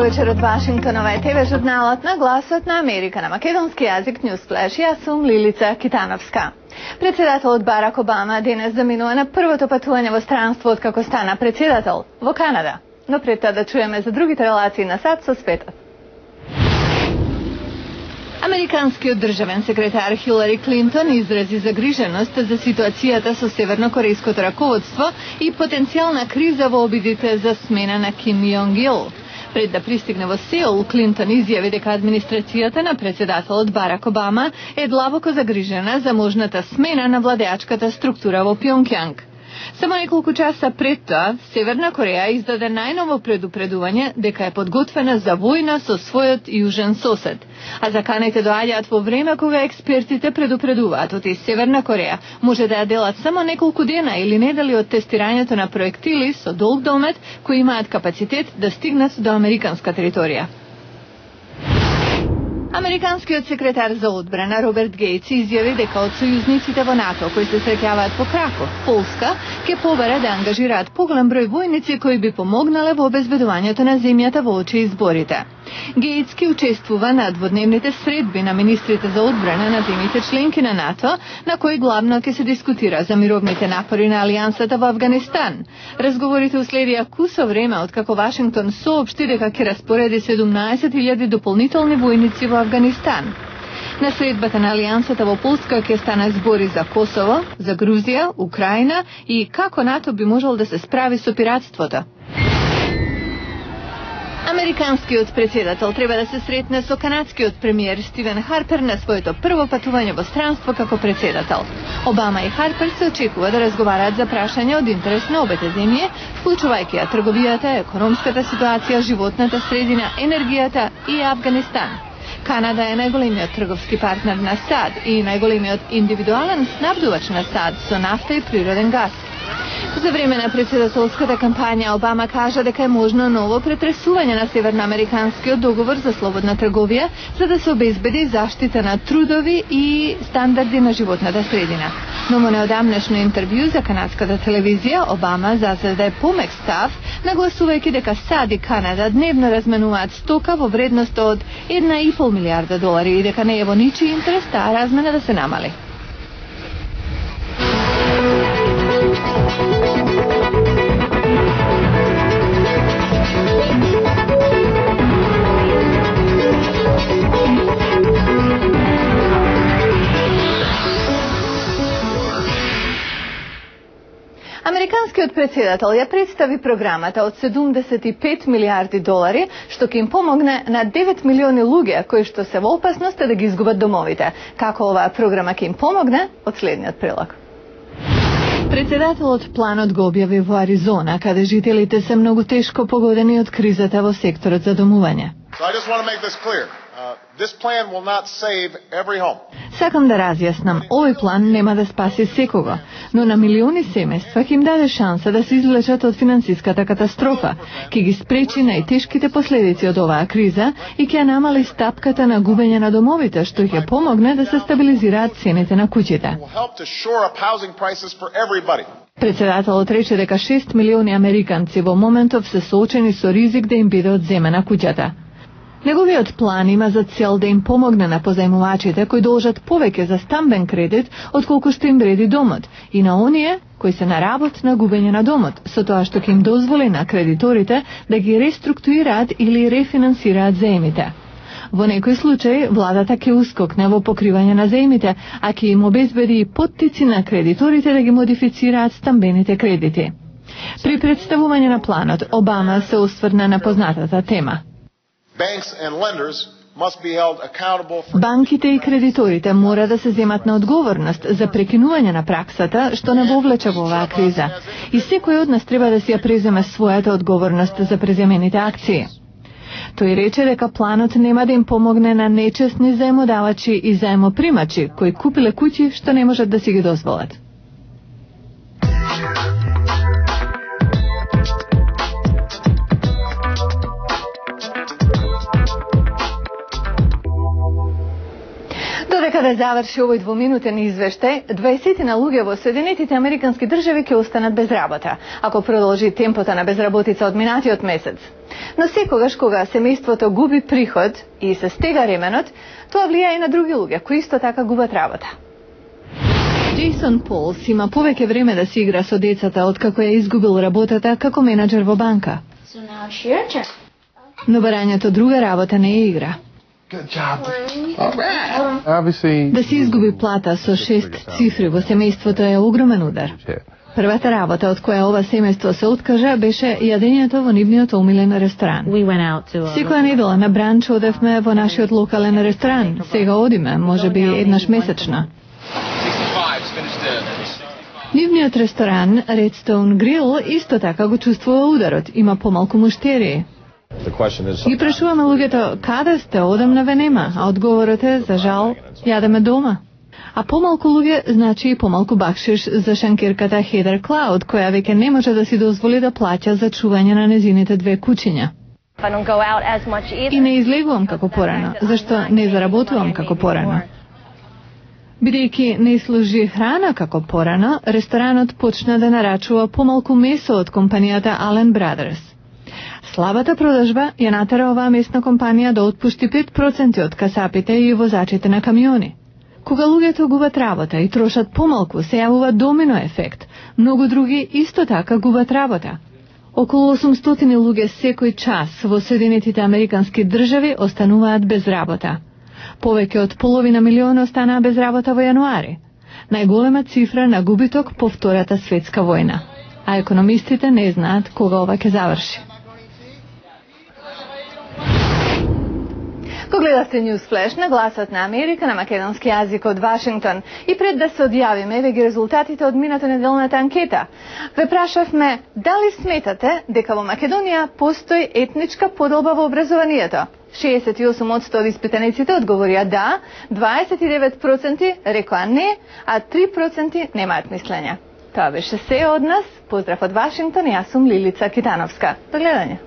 вечер од Вашингтон, ова е ТВ журналот на Гласот на Америка на македонски јазик Newsflash. Јас сум Лилица Китановска. Председателот Барак Обама денес заминува на првото патување во странство откако стана председател во Канада. Но пред тоа да чуеме за другите релации на сад со светот. Американскиот државен секретар Хилари Клинтон изрази загриженост за ситуацијата со севернокорејското раководство и потенцијална криза во обидите за смена на Ким Јонг Ил. Пред да пристигне во Сеул, Клинтон изјави дека администрацијата на председателот Барак Обама е длабоко загрижена за можната смена на владеачката структура во Пјонкјанг. Само неколку часа пред тоа, Северна Кореја издаде најново предупредување дека е подготвена за војна со својот јужен сосед. А заканите доаѓаат во време кога експертите предупредуваат оти Северна Кореја може да ја делат само неколку дена или недели од тестирањето на проектили со долг домет кои имаат капацитет да стигнат до американска територија. Американскиот секретар за одбрана Роберт Гејтс изјави дека од сојузниците во НАТО кои се среќаваат во Краков, Полска, ќе побара да ангажираат поголем број војници кои би помогнале во обезбедувањето на земјата во очи изборите. Гејтс ќе учествува на дводневните средби на министрите за одбрана на земјите членки на НАТО, на кои главно ќе се дискутира за мировните напори на алијансата во Авганистан. Разговорите уследија кусо време откако Вашингтон соопшти дека ќе распореди 17.000 дополнителни војници во Афганистан. На средбата на алијансата во Полска ќе стана збори за Косово, за Грузија, Украина и како НАТО би можел да се справи со пиратството. Американскиот председател треба да се сретне со канадскиот премиер Стивен Харпер на своето прво патување во странство како председател. Обама и Харпер се очекува да разговараат за прашања од интерес на обете земји, вклучувајќи ја трговијата, економската ситуација, животната средина, енергијата и Авганистан. Канада е најголемиот трговски партнер на САД и најголемиот индивидуален снабдувач на САД со нафта и природен газ. За време на председателската кампања Обама кажа дека е можно ново претресување на северноамериканскиот договор за слободна трговија за да се обезбеди заштита на трудови и стандарди на животната средина. Но во неодамнешно интервју за канадската телевизија Обама зазеде помек став, нагласувајќи дека САД и Канада дневно разменуваат стока во вредност од $1,5 милиарда и дека не е во ничи интерес таа размена да се намали. Американскиот председател ја представи програмата од $75 милиарди, што ќе им помогне на 9 милиони луѓе кои што се во опасност да ги изгубат домовите. Како оваа програма ќе им помогне? Од следниот прилог. Председателот планот го објави во Аризона, каде жителите се многу тешко погодени од кризата во секторот за домување. Сакам да разјаснам, овој план нема да спаси секого, но на милиони семејства ќе им даде шанса да се излечат од финансиската катастрофа, ќе ги спречи најтешките последици од оваа криза и ќе намали стапката на губење на домовите, што ќе помогне да се стабилизираат цените на куќите. Председателот рече дека 6 милиони американци во моментов се соочени со ризик да им биде одземена куќата. Неговиот план има за цел да им помогне на позајмувачите кои должат повеќе за стамбен кредит отколку што им вреди домот и на оние кои се на работ на губење на домот, со тоа што ќе им дозволи на кредиторите да ги реструктурираат или рефинансираат заемите. Во некој случај, владата ќе ускокне во покривање на заемите, а ќе им обезбеди и поттици на кредиторите да ги модифицираат стамбените кредити. При представување на планот, Обама се осврна на познатата тема. Банките и кредиторите мора да се земат на одговорност за прекинување на праксата што не вовлече во оваа криза и секој од нас треба да си ја преземе својата одговорност за преземените акции. Тој рече дека планот нема да им помогне на нечесни заемодавачи и заемопримачи кои купиле куќи што не можат да си ги дозволат. До Додека да заврши овој двуминутен извештај, 20 луѓе во Соединетите Американски држави ќе останат без работа, ако продолжи темпото на безработица од минатиот месец. Но секогаш кога семејството губи приход и се стега ременот, тоа влијае и на други луѓе кои исто така губат работа. Джейсон Полс има повеќе време да си игра со децата откако ја изгубил работата како менаџер во банка. Но барањето друга работа не е игра. Да се изгуби плата со 6 цифри во семејството е огромен удар. Првата работа од која ова семејство се откажа беше јадењето во нивниот омилен ресторан. Секоја недела на бранч одевме во нашиот локален ресторан. Сега одиме, можеби еднаш месечно. Нивниот ресторан Redstone Grill исто така го чувствува ударот, има помалку муштери. Ги прашуваме луѓето, каде сте, одамнаве нема, а одговорот е, за жал, јадеме дома. А помалку луѓе значи и помалку бакшиш за шанкирката Heather Cloud, која веќе не може да си дозволи да плаќа за чување на незините 2 кучиња. И не излегувам како порано, зашто не заработувам како порано. Бидејќи не служи храна како порано, ресторанот почна да нарачува помалку месо од компанијата Allen Brothers. Слабата продажба ја натера оваа местна компанија да отпушти 5% од касапите и возачите на камиони. Кога луѓето губат работа и трошат помалку, се јавува домино ефект. Многу други исто така губат работа. Околу 800 луѓе секој час во Соединетите Американски држави остануваат без работа. Повеќе од половина милиона останаа без работа во јануари. Најголема цифра на губиток по Втората светска војна. А економистите не знаат кога ова ќе заврши. Го гледате News Flash на Гласот на Америка на македонски јазик од Вашингтон. И пред да се одјавиме, еве ги резултатите од минато неделната анкета. Ве прашавме, дали сметате дека во Македонија постои етничка поделба во образованието? 68% од испитаниците одговорија да, 29% рекоа не, а 3% немаат мислење. Тоа беше се од нас. Поздрав од Вашингтон, јас сум Лилица Китановска. До гледање.